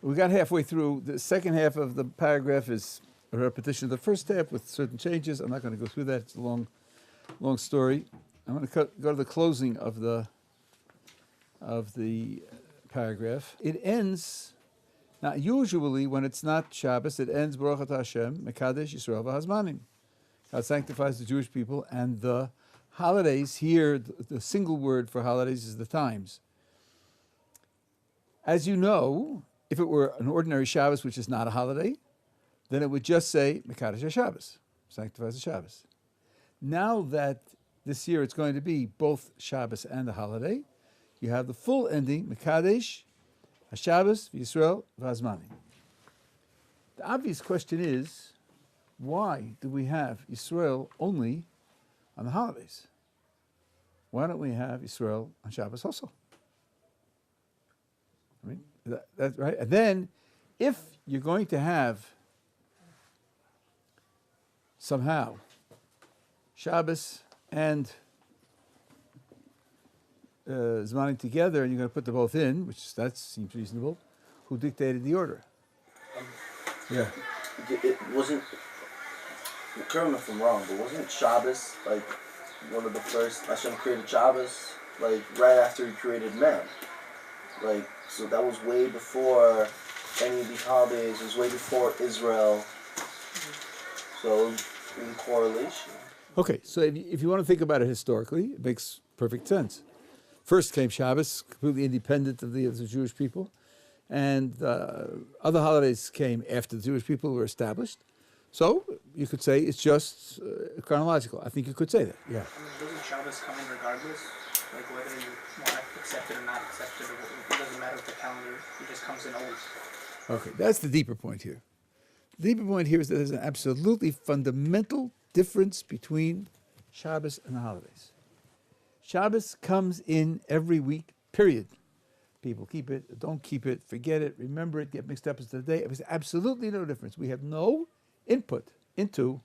We got halfway through. The second half of the paragraph is a repetition of the first half with certain changes. I'm not going to go through that. It's a long story. I'm going to go to the closing of the paragraph. It ends. Now, usually when it's not Shabbos, it ends Baruch Atah Hashem Mekadesh Yisrael v'Hazmanim. God sanctifies the Jewish people, and the holidays here. The single word for holidays is the times. As you know, if it were an ordinary Shabbos, which is not a holiday, then it would just say Mekadesh HaShabbos, sanctifies the Shabbos. Now that this year it's going to be both Shabbos and a holiday, you have the full ending, Mekadesh HaShabbos v'Yisrael v'Hazmanim. The obvious question is, why do we have Yisrael only on the holidays? Why don't we have Yisrael on Shabbos also? I mean, that's right. And then, if you're going to have somehow Shabbos and Zmanim together, and you're going to put them both in, that seems reasonable, who dictated the order? Yeah. It wasn't, correct me if I'm wrong, but wasn't Shabbos like one of the first, Hashem created Shabbos like right after he created man? Like, so that was way before any of these holidays. It was way before Israel. So, in correlation. Okay, so if you want to think about it historically, it makes perfect sense. First came Shabbos, completely independent of the Jewish people, and other holidays came after the Jewish people were established. So you could say it's just chronological. I think you could say that, yeah. I mean, doesn't Shabbos come in regardless? Like whether you want to accept it or not accept it, it doesn't matter with the calendar. It just comes in always. Okay, that's the deeper point here. The deeper point here is that there's an absolutely fundamental difference between Shabbos and the holidays. Shabbos comes in every week, period. People keep it, don't keep it, forget it, remember it, get mixed up as the day. There's absolutely no difference. We have no input into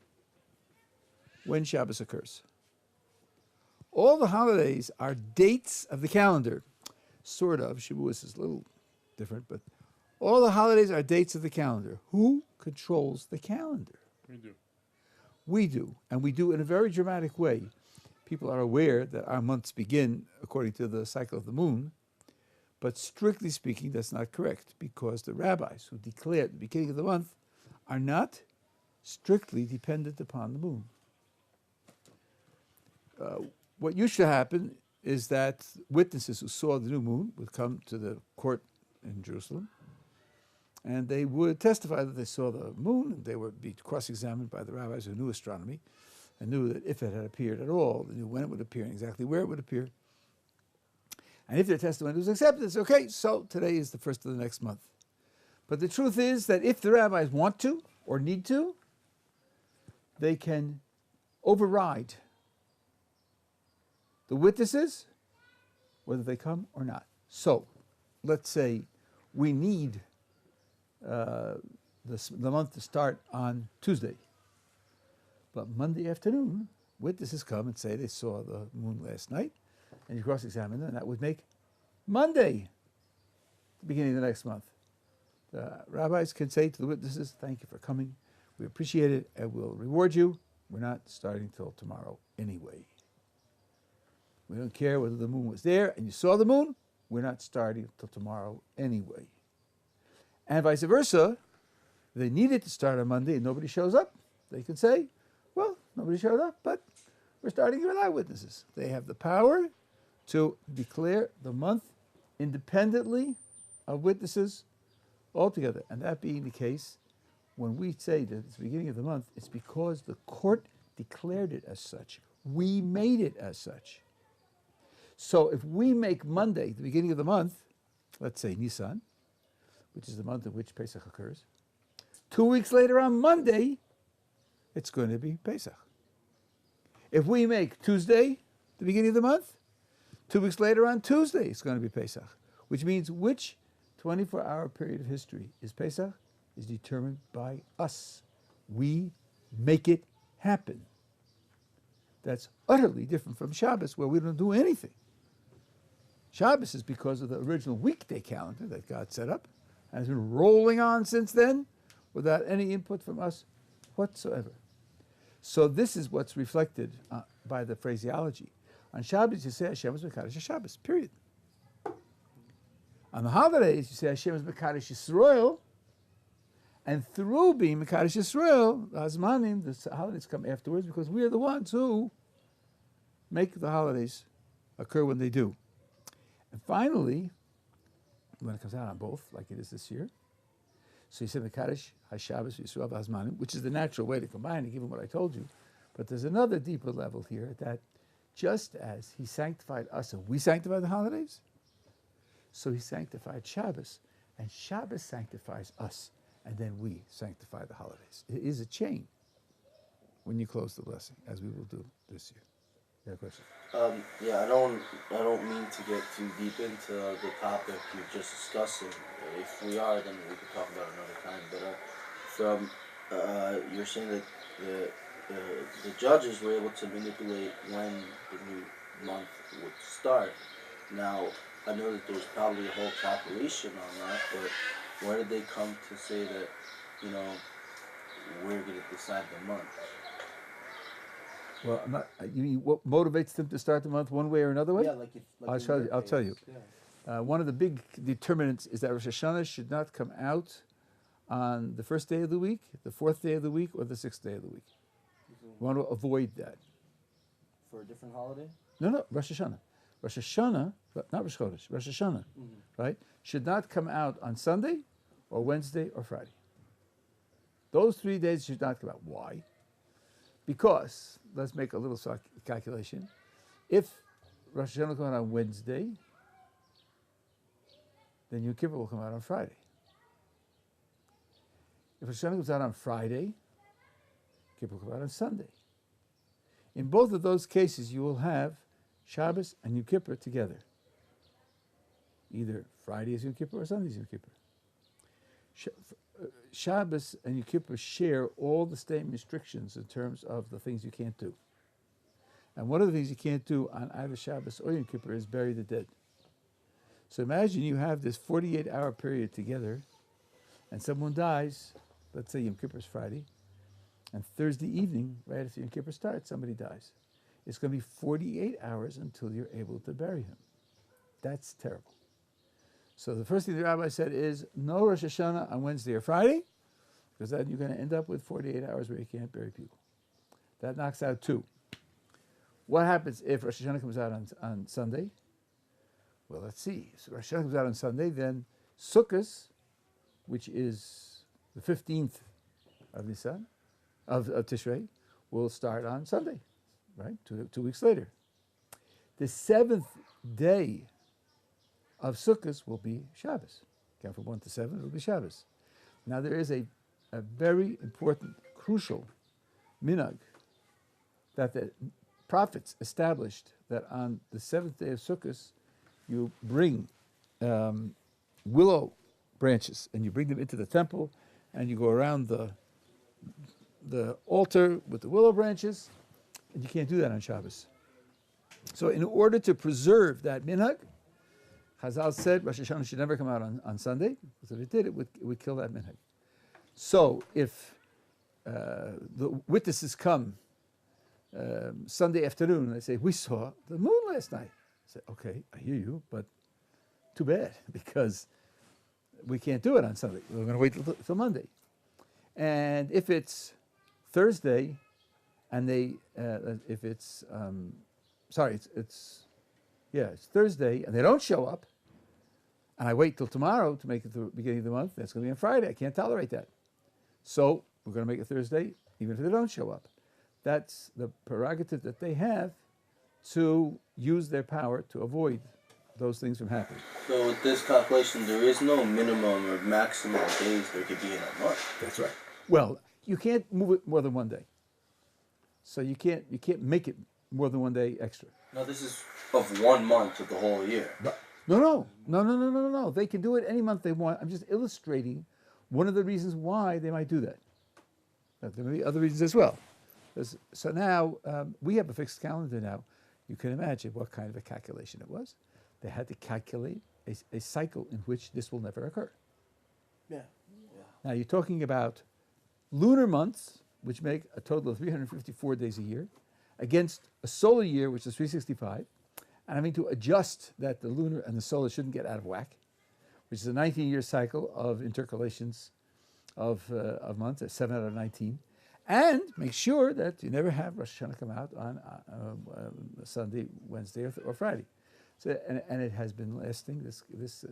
when Shabbos occurs. All the holidays are dates of the calendar. Sort of. Shavuos is a little different, but all the holidays are dates of the calendar. Who controls the calendar? We do. We do, and we do in a very dramatic way. People are aware that our months begin according to the cycle of the moon, but strictly speaking, that's not correct, because the rabbis who declare the beginning of the month are not strictly dependent upon the moon. What used to happen is that witnesses who saw the new moon would come to the court in Jerusalem, and they would testify that they saw the moon, and they would be cross-examined by the rabbis who knew astronomy and knew that if it had appeared at all, they knew when it would appear and exactly where it would appear. And if their testimony was accepted, it's okay, so today is the first of the next month. But the truth is that if the rabbis want to or need to, they can override the witnesses, whether they come or not. So, let's say we need the month to start on Tuesday. But Monday afternoon, witnesses come and say they saw the moon last night, and you cross-examine them, and that would make Monday the beginning of the next month. The rabbis can say to the witnesses, thank you for coming, we appreciate it, and we'll reward you. We're not starting till tomorrow anyway. We don't care whether the moon was there and you saw the moon, we're not starting till tomorrow anyway. And vice versa, if they needed to start on Monday and nobody shows up, they can say, well, nobody showed up, but we're starting without witnesses. They have the power to declare the month independently of witnesses altogether. And that being the case, when we say that it's the beginning of the month, it's because the court declared it as such. We made it as such. So if we make Monday the beginning of the month, let's say Nisan, which is the month in which Pesach occurs, 2 weeks later on Monday, it's going to be Pesach. If we make Tuesday the beginning of the month, 2 weeks later on Tuesday, it's going to be Pesach, which means which 24-hour period of history is Pesach is determined by us. We make it happen. That's utterly different from Shabbos, where we don't do anything. Shabbos is because of the original weekday calendar that God set up, and it's been rolling on since then without any input from us whatsoever. So this is what's reflected by the phraseology. On Shabbos, you say Hashem is Mekadosh Shabbos, period. On the holidays, you say Hashem is Mekadosh Yisrael, and through being Mekadosh Yisrael, the Hazmanim, the holidays come afterwards because we are the ones who make the holidays occur when they do. And finally, when it comes out on both, like it is this year, so you say Mekadosh HaShabbos Yisrael Hazmanim, which is the natural way to combine it, given what I told you. But there's another deeper level here that just as He sanctified us and we sanctify the holidays, so He sanctified Shabbos, and Shabbos sanctifies us, and then we sanctify the holidays. It is a chain when you close the blessing, as we will do this year. You have a question? Yeah, I don't mean to get too deep into the topic you're just discussing. If we are, then we could talk about it another time. But you're saying that the judges were able to manipulate when the new month would start. Now, I know that there's probably a whole calculation on that, but where did they come to say that, we're going to decide the month? Well, you mean what motivates them to start the month one way or another way? Yeah, I'll tell you. Yeah. One of the big determinants is that Rosh Hashanah should not come out on the first day of the week, the fourth day of the week, or the sixth day of the week. We want to avoid that. For a different holiday? No, Rosh Hashanah. Rosh Hashanah, not Rosh Chodesh, Rosh Hashanah, right, should not come out on Sunday or Wednesday or Friday. Those 3 days should not come out. Why? Because, let's make a little calculation. If Rosh Hashanah comes out on Wednesday, then Yom Kippur will come out on Friday. If Rosh Hashanah comes out on Friday, Kippur will come out on Sunday. In both of those cases, you will have Shabbos and Yom Kippur together. Either Friday is Yom Kippur or Sunday is Yom Kippur. Shabbos and Yom Kippur share all the same restrictions in terms of the things you can't do. And one of the things you can't do on either Shabbos or Yom Kippur is bury the dead. So imagine you have this 48-hour period together, and someone dies, let's say Yom Kippur is Friday, and Thursday evening, right after Yom Kippur starts, somebody dies. It's going to be 48 hours until you're able to bury him. That's terrible. So the first thing the rabbi said is no Rosh Hashanah on Wednesday or Friday, because then you're going to end up with 48 hours where you can't bury people. That knocks out 2. What happens if Rosh Hashanah comes out on Sunday? Well, let's see. So Rosh Hashanah comes out on Sunday, then Sukkot, which is the 15th of Nisan, of Tishrei, will start on Sunday, right? 2 weeks later. The 7th day of Sukkot will be Shabbos. Count from 1 to 7, it will be Shabbos. Now there is a very important, crucial minhag that the prophets established, that on the 7th day of Sukkot, you bring willow branches and you bring them into the temple and you go around the altar with the willow branches, and you can't do that on Shabbos. So in order to preserve that minhag, Chazal said Rosh Hashanah should never come out on Sunday, because if it did, it would kill that minhag. So if the witnesses come Sunday afternoon and they say, we saw the moon last night, I say, okay, I hear you, but too bad, because we can't do it on Sunday. We're going to wait till Monday. And if it's Thursday, and if it's it's Thursday, and they don't show up, and I wait till tomorrow to make it the beginning of the month, that's going to be on Friday. I can't tolerate that. So we're going to make it Thursday, even if they don't show up. That's the prerogative that they have to use their power to avoid those things from happening. So with this calculation, there is no minimum or maximum days there could be in a month. That's right. Well, you can't move it more than 1 day. So you can't make it more than 1 day extra. No, this is of 1 month of the whole year. No. They can do it any month they want. I'm just illustrating one of the reasons why they might do that. There may be other reasons as well. So now we have a fixed calendar now. You can imagine what kind of a calculation it was. They had to calculate a cycle in which this will never occur. Yeah. Now you're talking about lunar months, which make a total of 354 days a year, against a solar year, which is 365, and having to adjust that the lunar and the solar shouldn't get out of whack, which is a 19-year cycle of intercalations of months, at 7 out of 19, and make sure that you never have Rosh Hashanah come out on Sunday, Wednesday, or Friday. So, and it has been lasting. This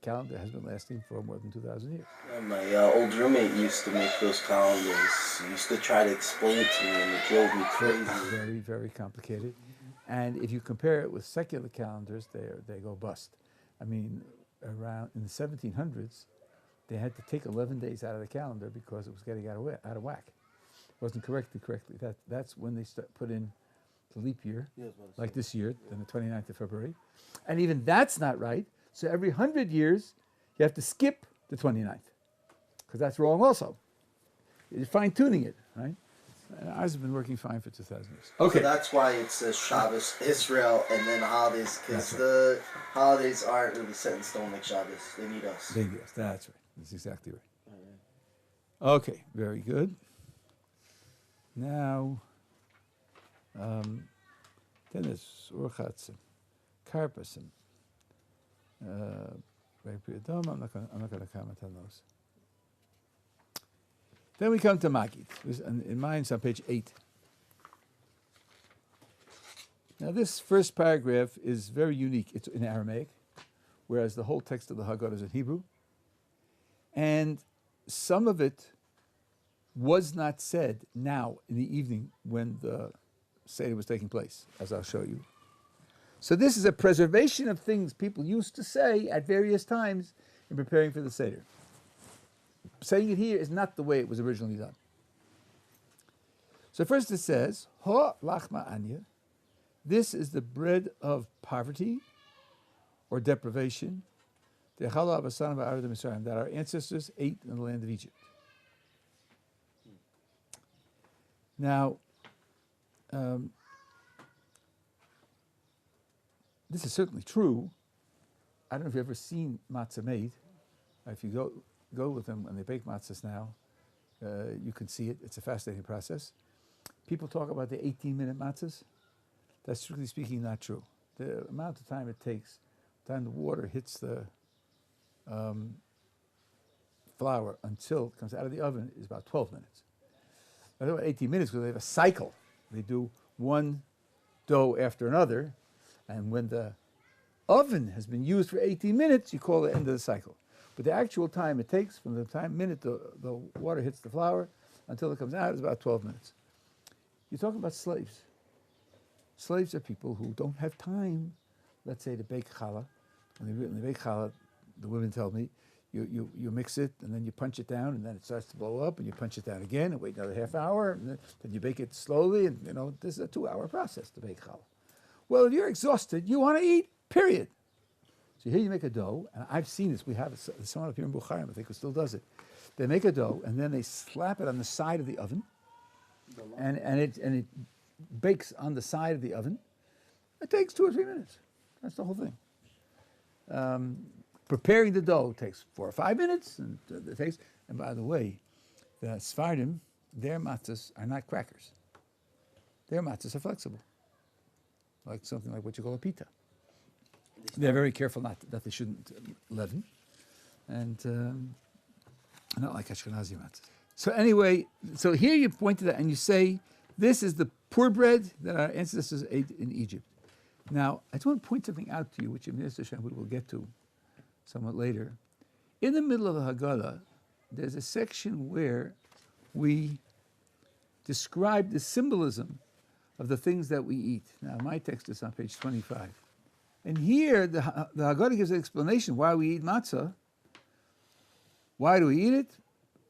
calendar has been lasting for more than 2,000 years. And my old roommate used to make those calendars. He used to try to explain it to me, and it drove me crazy. Very, very complicated. And if you compare it with secular calendars, they go bust. I mean, around in the 1700s, they had to take 11 days out of the calendar because it was getting out of whack. It wasn't corrected correctly. That's when they put in the leap year, like this year, then the 29th of February. And even that's not right. So every 100 years, you have to skip the 29th, because that's wrong also. You're fine-tuning it, right? And ours has been working fine for 2,000 years. Okay. So that's why it says Shabbos, Israel, and then holidays, because the holidays aren't really set in stone like Shabbos. They need us. They need us. That's right. That's exactly right. Okay, very good. Now, then there's Urchatzim, Karpasim, I'm not going to comment on those. Then we come to Magid. In mine, it's on page 8. Now, this first paragraph is very unique. It's in Aramaic, whereas the whole text of the Haggadah is in Hebrew. And some of it was not said now in the evening when the Seder was taking place, as I'll show you. So this is a preservation of things people used to say at various times in preparing for the Seder. Saying it here is not the way it was originally done. So first it says, Ha lachma anya, this is the bread of poverty or deprivation, that our ancestors ate in the land of Egypt. Now, this is certainly true. I don't know if you've ever seen matzah made. If you go with them when they bake matzahs now, you can see it. It's a fascinating process. People talk about the 18-minute matzahs. That's strictly speaking not true. The amount of time it takes, the time the water hits the flour until it comes out of the oven is about 12 minutes. I don't know about 18 minutes because they have a cycle. They do one dough after another, and when the oven has been used for 18 minutes, you call it the end of the cycle. But the actual time it takes from the minute the water hits the flour until it comes out is about 12 minutes. You're talking about slaves. Slaves are people who don't have time, let's say, to bake challah. When they bake challah, the women tell me, you mix it, and then you punch it down, and then it starts to blow up, and you punch it down again, and wait another half hour, and then you bake it slowly, and this is a 2-hour process to bake challah. Well, if you're exhausted, you want to eat, period. So here you make a dough, and I've seen this. We have someone up here in Bukharim, I think, who still does it. They make a dough, and then they slap it on the side of the oven, and it bakes on the side of the oven. It takes 2 or 3 minutes. That's the whole thing. Preparing the dough takes 4 or 5 minutes, and And by the way, the Sfardim, their matzahs are not crackers. Their matzahs are flexible, like something like what you call a pita. They're very careful that they shouldn't leaven, and not like Ashkenazi matzahs. So anyway, so here you point to that and you say, this is the poor bread that our ancestors ate in Egypt. Now, I just want to point something out to you, which Minister Shamwood will get to somewhat later. In the middle of the Haggadah, there's a section where we describe the symbolism of the things that we eat. Now, my text is on page 25. And here, the Haggadah gives an explanation why we eat matzah. Why do we eat it?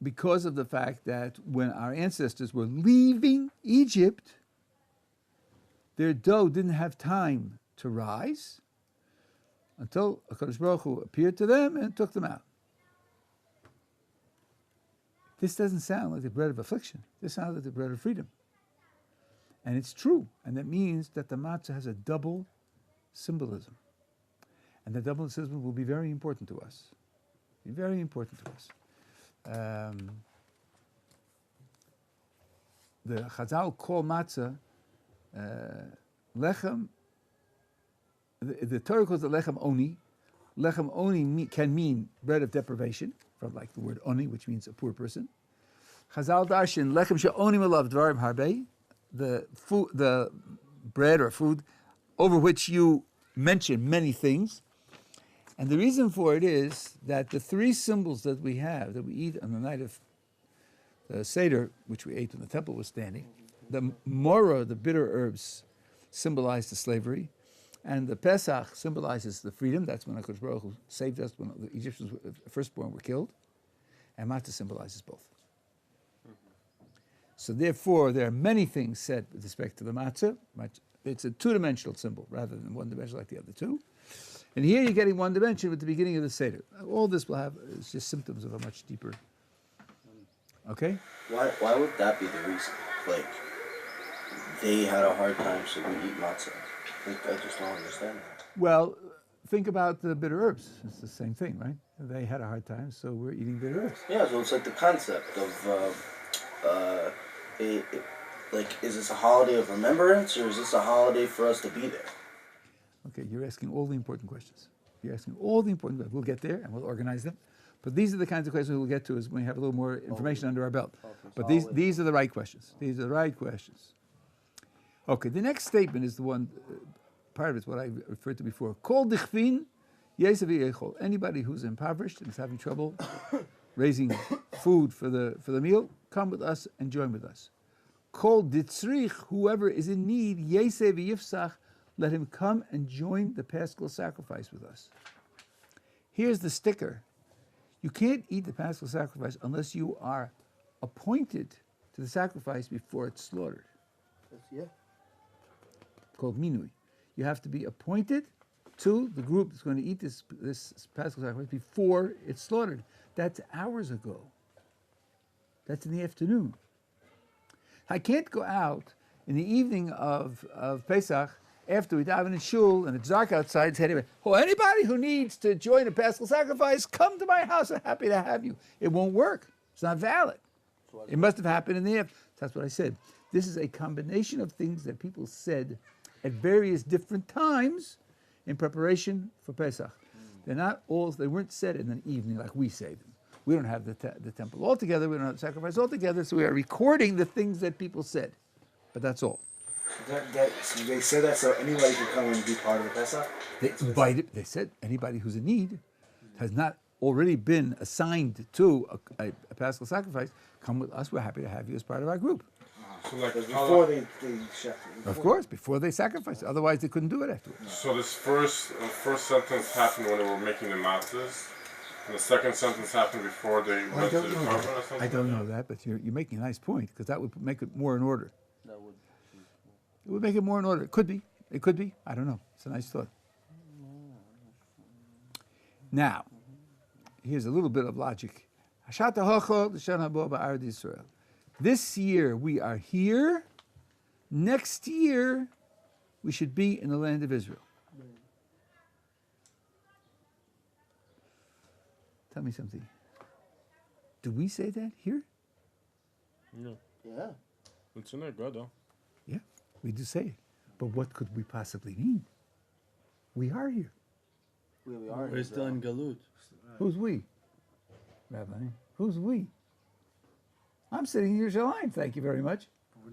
Because of the fact that when our ancestors were leaving Egypt, their dough didn't have time to rise until HaKadosh Baruch Hu appeared to them and took them out. This doesn't sound like the bread of affliction. This sounds like the bread of freedom. And it's true. And that means that the matzah has a double symbolism. And the double symbolism will be very important to us. Very important to us. The Chazal call matzah lechem. The Torah calls it lechem oni. Lechem oni can mean bread of deprivation, from like the word oni, which means a poor person. Chazal darshan lechem she'oni malav dvarim harbe, the food, the bread or food over which you mention many things. And the reason for it is that the three symbols that we have, that we eat on the night of the Seder, which we ate when the temple was standing, the Mora, the bitter herbs, symbolize the slavery, and the Pesach symbolizes the freedom. That's when HaKadosh Baruch Hu saved us when the Egyptians, firstborn, were killed. And Matzah symbolizes both. So therefore, there are many things said with respect to the Matzah. It's a two-dimensional symbol rather than one-dimensional like the other two. And here you're getting one dimension with the beginning of the Seder. All this will have is just symptoms of a much deeper. Okay? Why would that be the reason? Like, they had a hard time, so we eat matzah. Like, I just don't understand that. Well, think about the bitter herbs. It's the same thing, right? They had a hard time, so we're eating bitter herbs. Yeah, so it's like the concept of, like, is this a holiday of remembrance, or is this a holiday for us to be there? Okay, you're asking all the important questions. You're asking all the important questions. We'll get there and we'll organize them. But these are the kinds of questions we'll get to as when we have a little more information under our belt. But these are the right questions. These are the right questions. Okay, the next statement is the one, part of it's what I referred to before. Kol dichvin yesav yechol. Anybody who's impoverished and is having trouble raising food for the meal, come with us and join with us. Kol ditzrich, whoever is in need, yesav yifsach, let him come and join the Paschal sacrifice with us. Here's the sticker. You can't eat the Paschal sacrifice unless you are appointed to the sacrifice before it's slaughtered. Yeah. Called minui. You have to be appointed to the group that's going to eat this Paschal sacrifice before it's slaughtered. That's hours ago. That's in the afternoon. I can't go out in the evening of Pesach after we daven in shul and it's dark outside and say, anybody who needs to join a Paschal sacrifice, come to my house. I'm happy to have you. It won't work. It's not valid. It must have happened in the afternoon. That's what I said. This is a combination of things that people said at various different times in preparation for Pesach. They're not all, they weren't said in an evening like we say them. We don't have the temple altogether, we don't have the sacrifice altogether, so we are recording the things that people said. But that's all. So they said that so anybody can come and be part of the Pesach? They said anybody who's in need, has not already been assigned to a Paschal sacrifice, come with us, we're happy to have you as part of our group. So like before they chef it. Of course, before they sacrifice. Otherwise, they couldn't do it afterwards. So this first sentence happened when they were making the matzahs, and the second sentence happened before they went to the carbon or something? I don't know that, but you're making a nice point, because that would make it more in order. That would. It would make it more in order. It could be. It could be. I don't know. It's a nice thought. Now, here's a little bit of logic. This year we are here. Next year we should be in the land of Israel. Tell me something. Do we say that here? No. Yeah. It's in Haggadah. Yeah, we do say it. But what could we possibly mean? We are here. We are. We're still in Galut. Who's we? Rabbi, who's we? I'm sitting in Yerushalayim, thank you very much. We're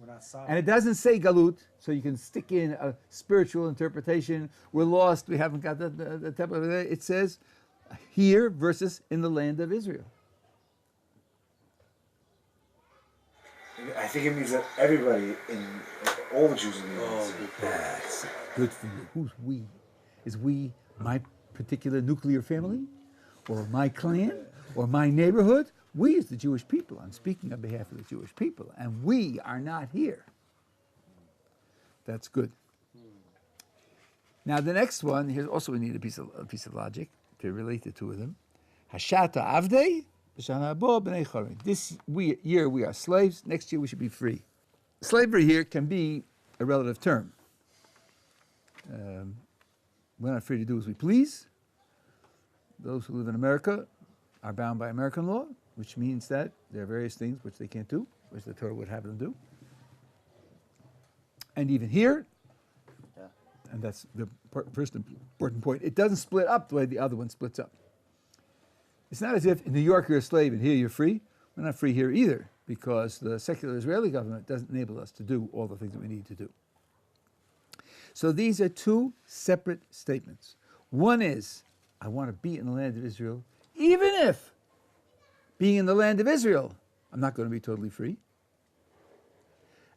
not solid. And it doesn't say Galut, so you can stick in a spiritual interpretation. We're lost, we haven't got the temple. It says here versus in the land of Israel. I think it means that everybody all the Jews in the United States. That's good for you. Who's we? Is we my particular nuclear family? Or my clan? Or my neighborhood? We is the Jewish people. I'm speaking on behalf of the Jewish people. And we are not here. That's good. Now the next one, here's also we need a piece of logic to relate the two of them. Hashata Avdei, B'shana Haba B'nei Chorin. This year we are slaves, next year we should be free. Slavery here can be a relative term. We're not free to do as we please. Those who live in America are bound by American law, which means that there are various things which they can't do, which the Torah would have them do. And even here, Yeah. and that's the first important point, it doesn't split up the way the other one splits up. It's not as if in New York you're a slave and here you're free. We're not free here either, because the secular Israeli government doesn't enable us to do all the things that we need to do. So these are two separate statements. One is, I want to be in the land of Israel, even if being in the land of Israel, I'm not going to be totally free.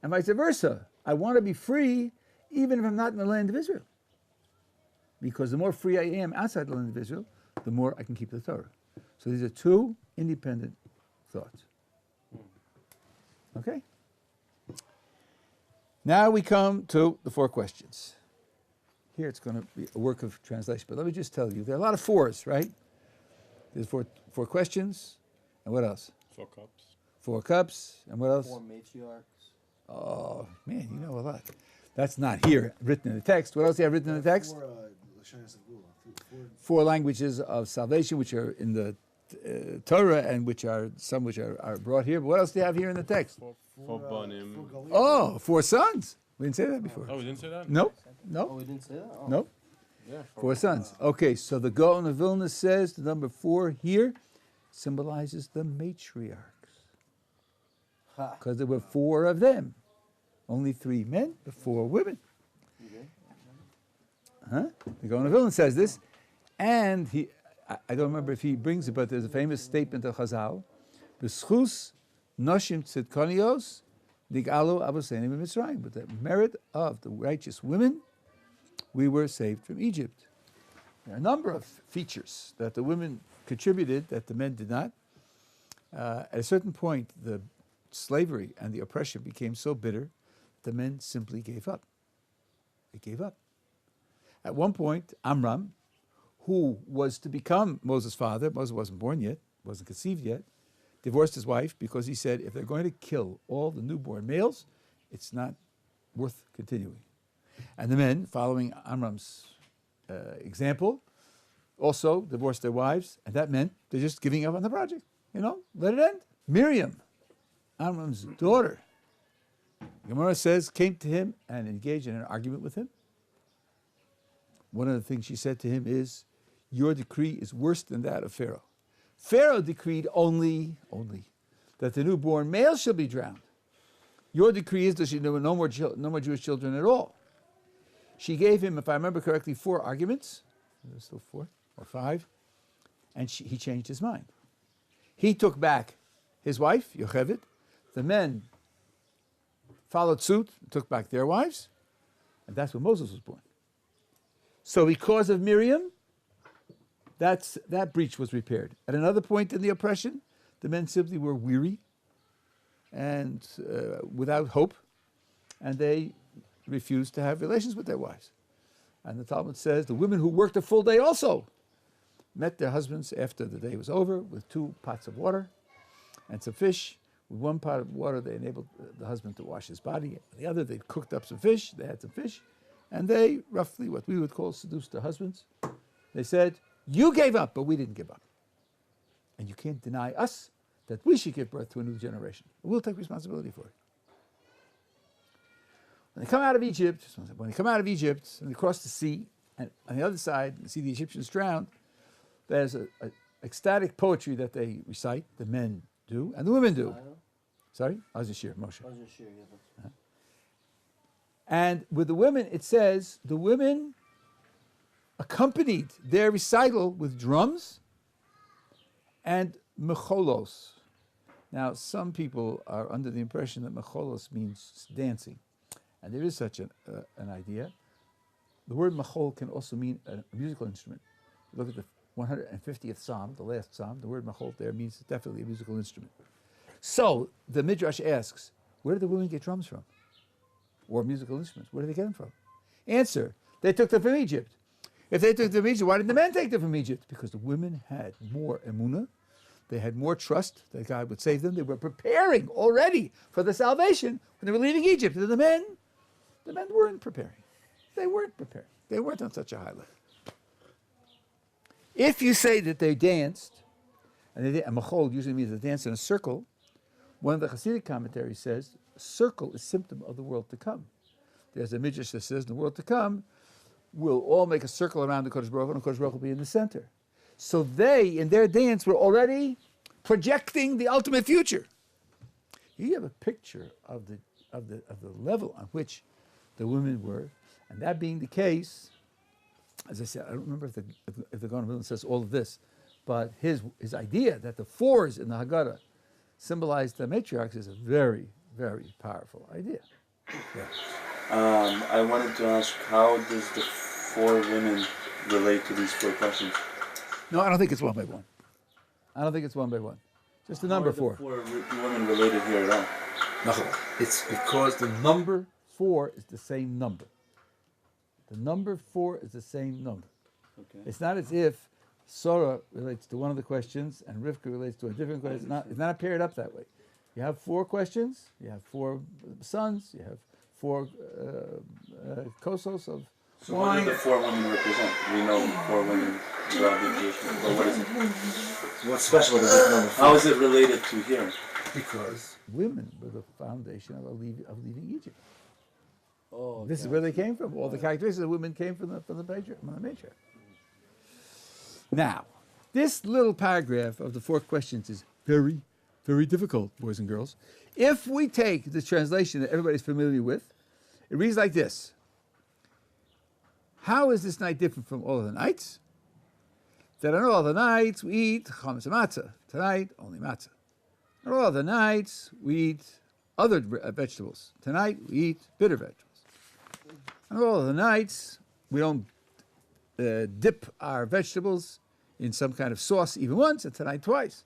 And vice versa. I want to be free even if I'm not in the land of Israel. Because the more free I am outside the land of Israel, the more I can keep the Torah. So these are two independent thoughts. Okay? Now we come to the four questions. Here it's going to be a work of translation, but let me just tell you, there are a lot of fours, right? There's four questions, and what else? 4 cups. 4 cups, and what else? 4 matriarchs. Oh, man, you know a lot. That's not here written in the text. What else do you have written in the text? 4 languages of salvation, which are in the Torah, and which are brought here. But what else do you have here in the text? 4 banim. Oh, 4 sons. We didn't say that before. Oh, we didn't say that? Nope. Oh, Nope. we didn't say that? Oh. Nope. Yeah. 4 sons. Okay, so the Gaon of Vilna says the number 4 here symbolizes the matriarchs. Ha. Because there were 4 of them. Only 3 men, but 4 women. Okay. Huh? The Gaon of Vilna says this. And I don't remember if he brings it, but there's a famous statement of Chazal. B'schus noshim tzidkonios digalo abusenim Mitzrayim. With the merit of the righteous women, we were saved from Egypt. There are a number of features that the women contributed that the men did not. At a certain point, the slavery and the oppression became so bitter, the men simply gave up. They gave up. At one point, Amram, who was to become Moses' father, Moses wasn't born yet, wasn't conceived yet, divorced his wife because he said, if they're going to kill all the newborn males, it's not worth continuing. And the men, following Amram's example, also divorced their wives, and that meant they're just giving up on the project. Let it end. Miriam, Amram's daughter, Gemara says, came to him and engaged in an argument with him. One of the things she said to him is, your decree is worse than that of Pharaoh. Pharaoh decreed only that the newborn male shall be drowned. Your decree is that there were no more Jewish children at all. She gave him, if I remember correctly, 4 arguments. There's still 4 or 5. And he changed his mind. He took back his wife, Yocheved. The men followed suit, took back their wives. And that's when Moses was born. So because of Miriam, that breach was repaired. At another point in the oppression, the men simply were weary and without hope, and they refused to have relations with their wives. And the Talmud says the women who worked a full day also met their husbands after the day was over with 2 pots of water and some fish. With 1 pot of water, they enabled the husband to wash his body. The other, they cooked up some fish. They had some fish. And they, roughly what we would call seduced their husbands. They said, you gave up, but we didn't give up. And you can't deny us that we should give birth to a new generation. We'll take responsibility for it. When they come out of Egypt, and they cross the sea, and on the other side, you see the Egyptians drowned, there's a ecstatic poetry that they recite, the men do, and the women do. Sorry? Azashir, Moshe. And with the women, it says, the women accompanied their recital with drums and mecholos. Now, some people are under the impression that mecholos means dancing. And there is such an idea. The word mechol can also mean a musical instrument. Look at the 150th Psalm, the last Psalm. The word mechol there means definitely a musical instrument. So, the Midrash asks, where did the women get drums from? Or musical instruments? Where did they get them from? Answer, they took them from Egypt. If they took them from Egypt, why didn't the men take them from Egypt? Because the women had more emunah. They had more trust that God would save them. They were preparing already for the salvation when they were leaving Egypt. And the men weren't preparing. They weren't preparing. They weren't on such a high level. If you say that they danced, And machol usually means a dance in a circle. One of the Hasidic commentaries says, a circle is symptom of the world to come. There's a midrash that says, in the world to come, we'll all make a circle around the Kodesh Baruch Hu, and the Kodesh Baruch Hu will be in the center. So they, in their dance, were already projecting the ultimate future. You have a picture of the level on which the women were, and that being the case, as I said, I don't remember if the Gaon of Vilna says all of this, but his idea that the fours in the Haggadah symbolize the matriarchs is a very, very powerful idea. I wanted to ask, how does the four women relate to these four questions? No, I don't think it's one by one. I don't think it's one by one. Just the number four. How are the four women related here at all? No, it's because the number 4 is the same number. The number 4 is the same number. Okay. It's not as if Sarah relates to one of the questions and Rivka relates to a different question. It's not paired up that way. You have 4 questions, you have 4 sons, you have 4 kosos of So what wine. do the 4 women represent? We know 4 women throughout the creation, but what is it? What's special about that number? How is it related to here? Because women were the foundation of leaving Egypt. Oh, This is where they came from. All the characteristics of women came from the matriarch. Now, this little paragraph of the 4 questions is very, very difficult, boys and girls. If we take the translation that everybody's familiar with, it reads like this. How is this night different from all other nights? That on all other nights we eat chametz and matzah. Tonight, only matzah. On all other nights we eat other vegetables. Tonight we eat bitter vegetables. On all other nights we don't dip our vegetables in some kind of sauce even once, and tonight twice.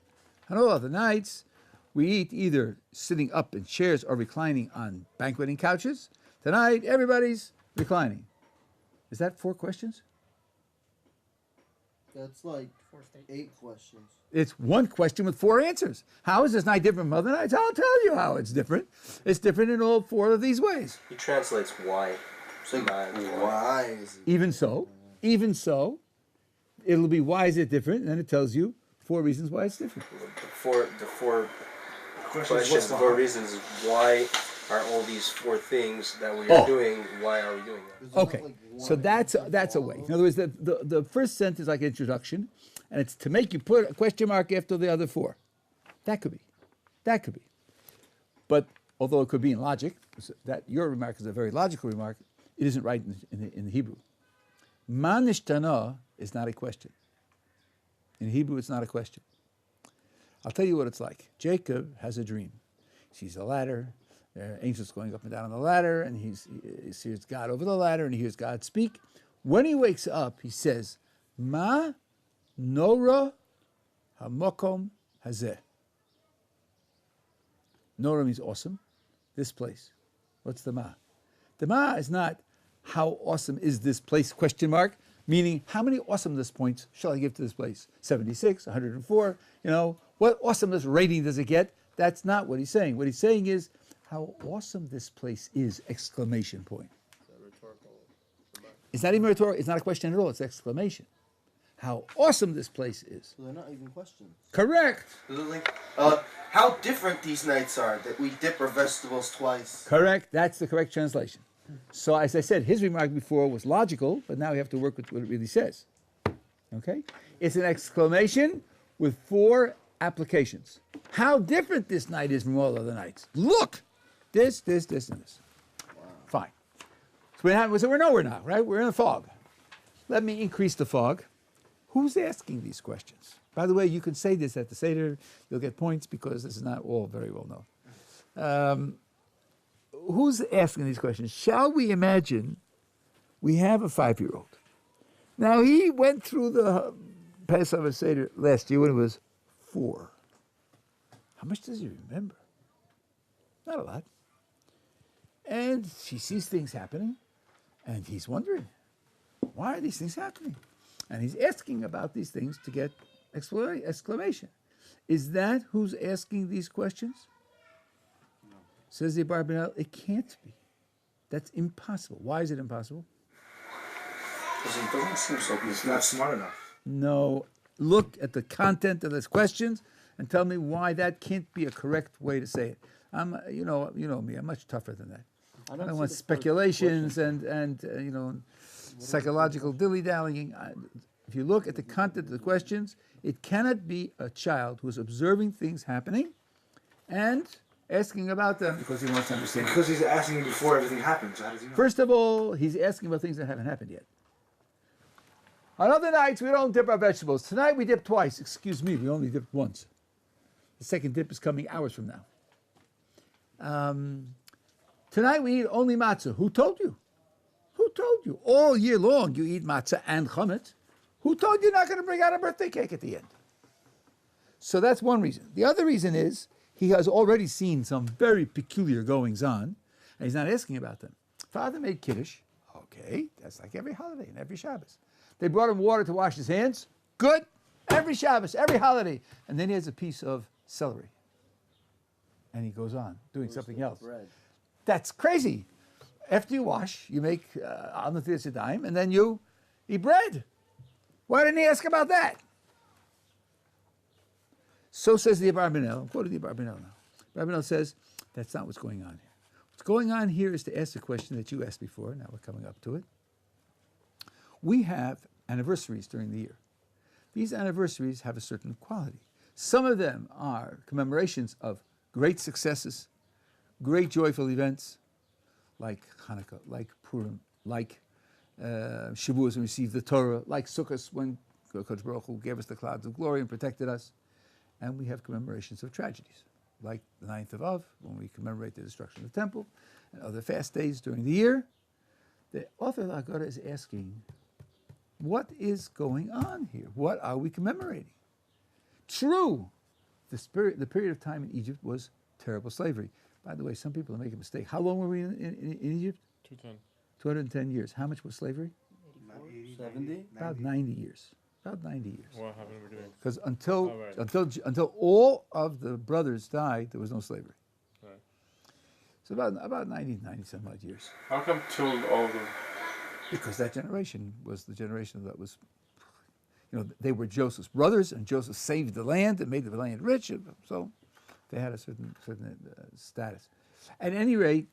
On all other nights we eat either sitting up in chairs or reclining on banqueting couches. Tonight everybody's reclining. Is that 4 questions? That's like 4 statements. 8 questions. It's 1 question with 4 answers. How is this night different from other nights? I'll tell you how it's different. It's different in all 4 of these ways. He translates why. So why is it? Even so, it'll be why is it different, and then it tells you 4 reasons why it's different. The four questions, the 4 reasons why are all these 4 things that we are doing, why are we doing that? Okay, so that's a way. In other words, the first sentence is like an introduction, and it's to make you put a question mark after the other 4. That could be. But although it could be in logic, that your remark is a very logical remark, it isn't right in the Hebrew. Ma nishtana is not a question. In Hebrew, it's not a question. I'll tell you what it's like. Jacob has a dream. He sees a ladder. There are angels going up and down on the ladder, and he sees God over the ladder, and he hears God speak. When he wakes up, he says, Ma nora hamokom hazeh. Nora means awesome. This place. What's the ma? The ma is not how awesome is this place, question mark, meaning how many awesomeness points shall I give to this place? 76, 104, what awesomeness rating does it get? That's not what he's saying. What he's saying is how awesome this place is, exclamation point. It's not even rhetorical, it's not a question at all, it's exclamation. How awesome this place is. So they're not even questions. Correct. How different these nights are that we dip our vegetables twice. Correct. That's the correct translation. So as I said, his remark before was logical, but now we have to work with what it really says. Okay? It's an exclamation with 4 applications. How different this night is from all other nights. Look! This, and this. Wow. Fine. So we're nowhere now, right? We're in a fog. Let me increase the fog. Who's asking these questions? By the way, you can say this at the Seder. You'll get points because this is not all very well known. Who's asking these questions? Shall we imagine we have a 5-year-old? Now, he went through the Passover Seder last year when he was 4. How much does he remember? Not a lot. And he sees things happening, and he's wondering, why are these things happening? And he's asking about these things to get exclamation. Is that who's asking these questions? No. Says the Barbanel, it can't be. That's impossible. Why is it impossible? Because it doesn't seem so. He's not smart enough. No, look at the content of those questions and tell me why that can't be a correct way to say it. You know me. I'm much tougher than that. I don't want speculations and psychological dilly-dallying. If you look at the content of the questions, it cannot be a child who is observing things happening and asking about them because he wants to understand. Because he's asking you before everything happens. How does he know? First of all, he's asking about things that haven't happened yet. On other nights, we don't dip our vegetables. Tonight, we dip twice. Excuse me, we only dipped once. The second dip is coming hours from now. Tonight, we eat only matzah. Who told you? Who told you? All year long, you eat matzah and chametz. Who told you not going to bring out a birthday cake at the end? So that's one reason. The other reason is he has already seen some very peculiar goings on, and he's not asking about them. Father made kiddush. Okay, that's like every holiday and every Shabbos. They brought him water to wash his hands. Good. Every Shabbos, every holiday. And then he has a piece of celery. And he goes on doing something else. Bread. That's crazy. After you wash, you make on the dime, and then you eat bread. Why didn't he ask about that? So says the Abarbanel. I'm quoting the Abarbanel now. Abarbanel says, that's not what's going on here. What's going on here is to ask the question that you asked before. Now we're coming up to it. We have anniversaries during the year. These anniversaries have a certain quality. Some of them are commemorations of great successes, great joyful events, like Hanukkah, like Purim, like Shavuos when we received the Torah, like Sukkot when Kodesh Baruch Hu gave us the clouds of glory and protected us. And we have commemorations of tragedies, like the 9th of Av, when we commemorate the destruction of the temple, and other fast days during the year. The author of the Haggadah is asking, what is going on here? What are we commemorating? True, the period of time in Egypt was terrible slavery. By the way, some people make a mistake. How long were we in Egypt? 210. 210 years. How much was slavery? 70? About 90 years. About 90 years. What happened we doing? Because right. until all of the brothers died, there was no slavery. Right. So about 90 some odd years. How come till all the... Because that generation was the generation that was, they were Joseph's brothers, and Joseph saved the land and made the land rich, and so they had a certain status. At any rate,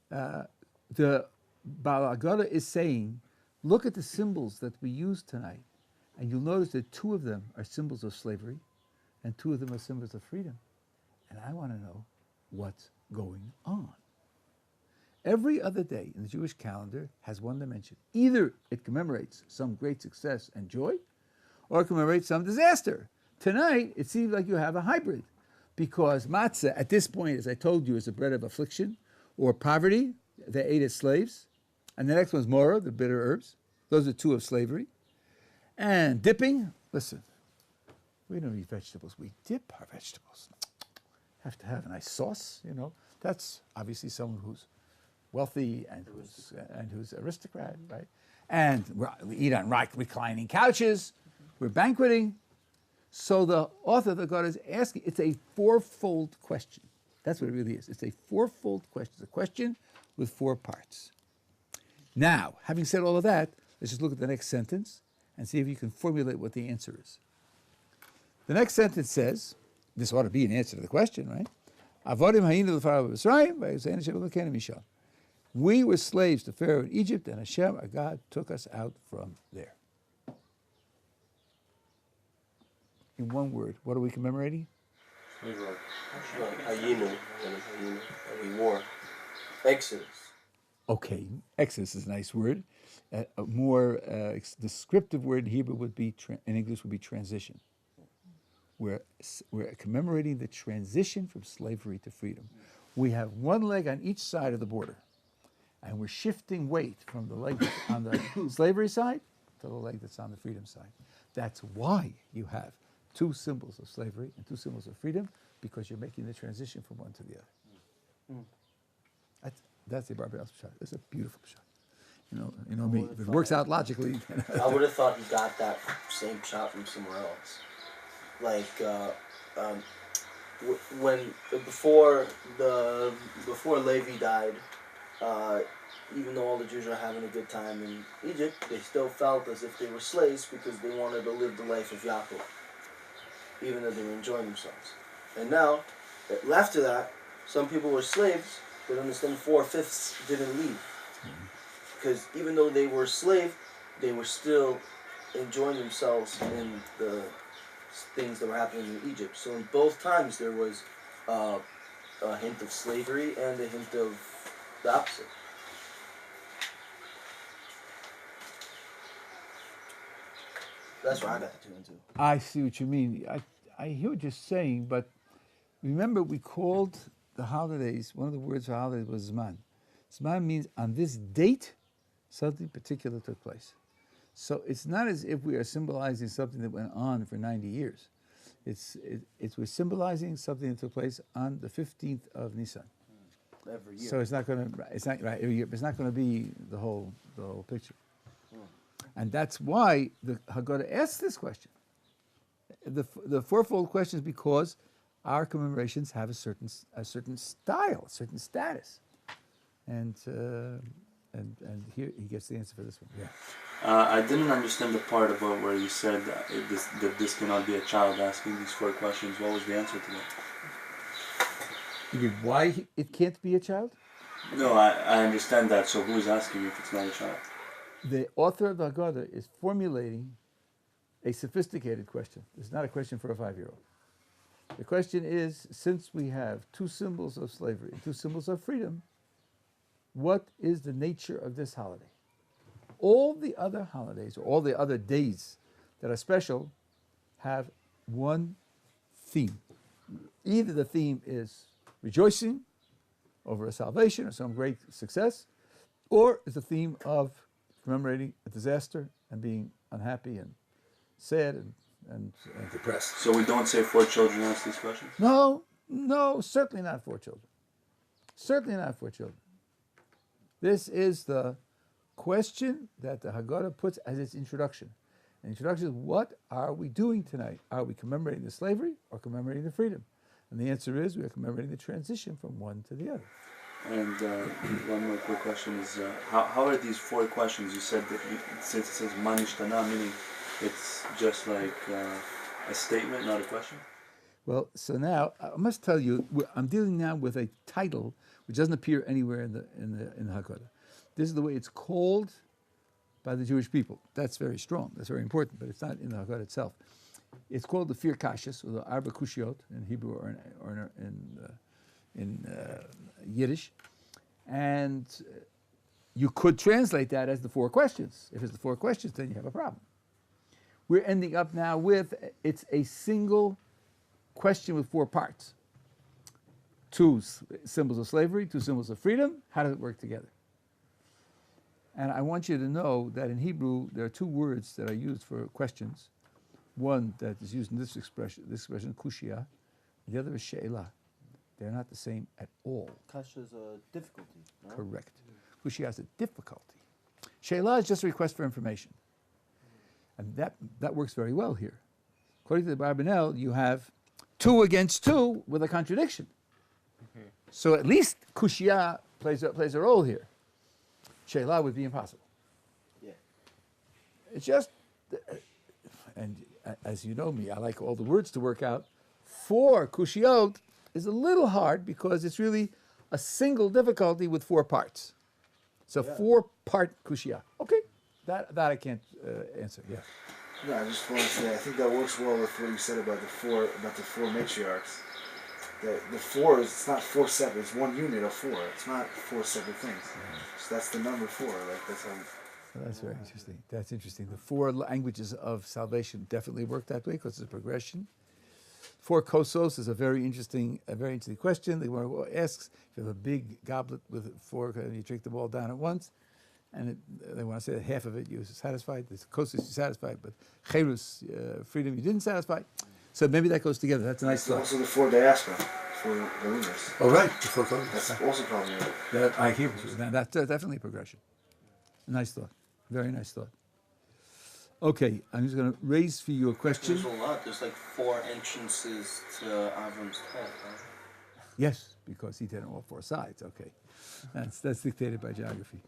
the Baal Haggadah is saying, look at the symbols that we use tonight, and you'll notice that 2 of them are symbols of slavery, and 2 of them are symbols of freedom. And I want to know what's going on. Every other day in the Jewish calendar has one dimension. Either it commemorates some great success and joy, or it commemorates some disaster. Tonight, it seems like you have a hybrid, because matzah, at this point, as I told you, is the bread of affliction or poverty. They ate as slaves. And the next one's mora, the bitter herbs. Those are 2 of slavery. And dipping, listen, we don't eat vegetables. We dip our vegetables. Have to have a nice sauce, That's obviously someone who's wealthy and who's aristocrat, right? And we eat on reclining couches. We're banqueting. So the author of the God is asking, it's a 4-fold question. That's what it really is. It's a 4-fold question. It's a question with 4 parts. Now, having said all of that, let's just look at the next sentence and see if you can formulate what the answer is. The next sentence says, this ought to be an answer to the question, right? We were slaves to Pharaoh in Egypt, and Hashem, our God, took us out from there. In one word, what are we commemorating? Slavery. Hayinu, we war. Exodus. Okay, Exodus is a nice word. A more descriptive word in Hebrew would be, in English, would be transition. We're commemorating the transition from slavery to freedom. We have one leg on each side of the border, and we're shifting weight from the leg that's on the slavery side to the leg that's on the freedom side. That's why you have 2 symbols of slavery and 2 symbols of freedom, because you're making the transition from one to the other. That's the Barbarel's shot. It's a beautiful shot. You know me. If it works out logically. I would have thought he got that same shot from somewhere else. Like before Levi died, even though all the Jews were having a good time in Egypt, they still felt as if they were slaves because they wanted to live the life of Yaakov, even though they were enjoying themselves. And now, after that, some people were slaves, but understand 4/5 didn't leave. Because even though they were slave, they were still enjoying themselves in the things that were happening in Egypt. So in both times there was a hint of slavery and a hint of the opposite. That's what I got to tune into. I see what you mean. I hear what you're saying, but remember we called the holidays, one of the words for holidays was Zman. Zman means on this date, something particular took place. So it's not as if we are symbolizing something that went on for 90 years. It's we're symbolizing something that took place on the 15th of Nisan. Every year. So it's not right every year, but it's not going to be the whole picture. And that's why the Haggadah asks this question. The fourfold question is because our commemorations have a certain style, a certain status, and here he gets the answer for this one. Yeah. I didn't understand the part about where you said that this cannot be a child asking these 4 questions. What was the answer to that? You mean why it can't be a child? No, I understand that. So who's asking if it's not a child? The author of the Haggadah is formulating a sophisticated question. It's not a question for a 5-year-old. The question is, since we have 2 symbols of slavery and 2 symbols of freedom, what is the nature of this holiday? All the other holidays, or all the other days that are special, have one theme. Either the theme is rejoicing over a salvation or some great success, or it's the theme of commemorating a disaster and being unhappy and sad and Depressed. So we don't say 4 children ask these questions? No, certainly not 4 children. Certainly not 4 children. This is the question that the Haggadah puts as its introduction. The introduction is, what are we doing tonight? Are we commemorating the slavery or commemorating the freedom? And the answer is, we are commemorating the transition from one to the other. And one more quick question is, how are these 4 questions? You said that since it says manishtana, meaning it's just like a statement, not a question? Well, so now I must tell you, I'm dealing now with a title which doesn't appear anywhere in the Haggadah. This is the way it's called by the Jewish people. That's very strong. That's very important, but it's not in the Haggadah itself. It's called the Fir Kashas, or the Arba Kushiot in Hebrew or in Yiddish, and you could translate that as the 4 questions. If it's the 4 questions, then you have a problem. We're ending up now with, it's a single question with 4 parts. 2 symbols of slavery, 2 symbols of freedom. How does it work together? And I want you to know that in Hebrew, there are 2 words that are used for questions. One that is used in this expression, kushia. The other is she'elah. They're not the same at all. Kasha is a difficulty. No? Correct. Kushia is a difficulty. She'elah is just a request for information. And that works very well here. According to the Barbanel, you have 2 against 2 with a contradiction. So at least kushia plays a role here. She'elah would be impossible. Yeah. It's just, and as you know me, I like all the words to work out. 4 kushiot is a little hard because it's really a single difficulty with 4 parts. So 4-part kushia. Okay, that I can't answer. Yeah. No, I just want to say I think that works well with what you said about the four matriarchs. The 4 is, it's not 4 separate. It's one unit of 4. It's not 4 separate things. So that's the number 4. Like that's how. That's very interesting. That's interesting. The 4 languages of salvation definitely work that way because it's a progression. 4 kosos is a very interesting question. The one asks if you have a big goblet with 4, and you drink them all down at once, and they want to say that half of it you're satisfied. The kosos you're satisfied, but cherus, freedom, you didn't satisfy. So maybe that goes together. That's a nice thought. Also the 4 diaspora, 4 believers. Oh right, the 4 kosos. That's also probably right. That, I hear what you. That's definitely a progression. Nice thought. Very nice thought. Okay, I'm just going to raise for you a question. There's a lot. There's like 4 entrances to Avram's tent, right? Yes, because he did on all four sides. Okay, that's dictated by geography.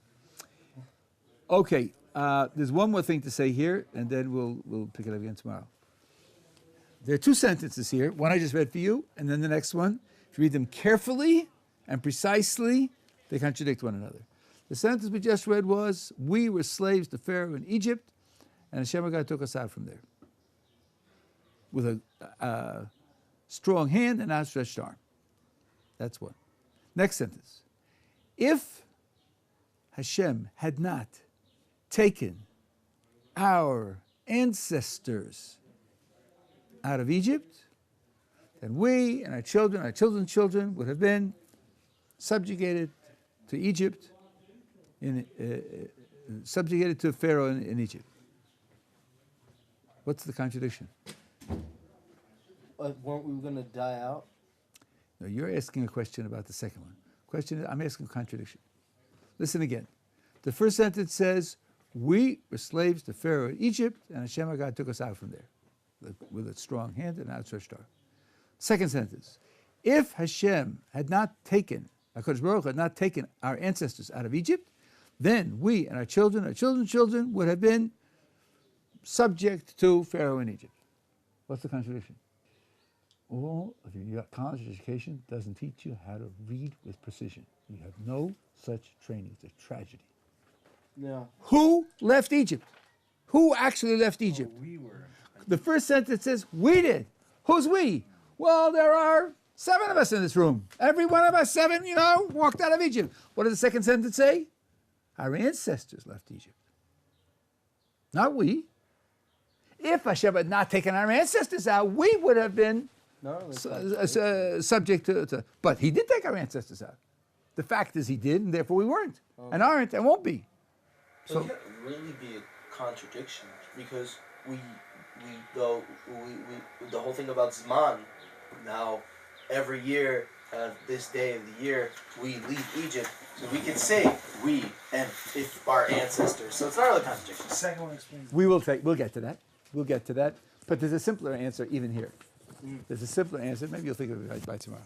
Okay, there's one more thing to say here, and then we'll pick it up again tomorrow. There are two sentences here. One I just read for you, and then the next one. If you read them carefully and precisely, they contradict one another. The sentence we just read was, "We were slaves to Pharaoh in Egypt, and Hashem God took us out from there with a strong hand and outstretched arm." That's one. Next sentence. If Hashem had not taken our ancestors out of Egypt, then we and our children's children would have been subjugated to Egypt, subjugated to Pharaoh in Egypt. What's the contradiction? Weren't we going to die out? No, you're asking a question about the second one. Question is, I'm asking a contradiction. Listen again. The first sentence says, "We were slaves to Pharaoh in Egypt, and Hashem our God took us out from there with a strong hand and outstretched arm." Second sentence. If Hashem had not taken, HaKadosh Baruch Hu had not taken our ancestors out of Egypt, then we and our children's children would have been subject to Pharaoh in Egypt. What's the contradiction? All of your college education doesn't teach you how to read with precision. You have no such training. It's a tragedy. Yeah. Who left Egypt? Who actually left Egypt? We were. The first sentence says, "We did." Who's we? Well, there are 7 of us in this room. Every one of us, 7, walked out of Egypt. What does the second sentence say? Our ancestors left Egypt. Not we. If Hashem had not taken our ancestors out, we would have been subject to. But he did take our ancestors out. The fact is he did, and therefore we weren't, and aren't, and won't be. So it can't really be a contradiction because the whole thing about Zman, now every year at this day of the year we leave Egypt, so we can say we and if our ancestors. So it's not really a contradiction. The second one explains. We'll get to that. We'll get to that. But there's a simpler answer even here. There's a simpler answer. Maybe you'll think of it by tomorrow.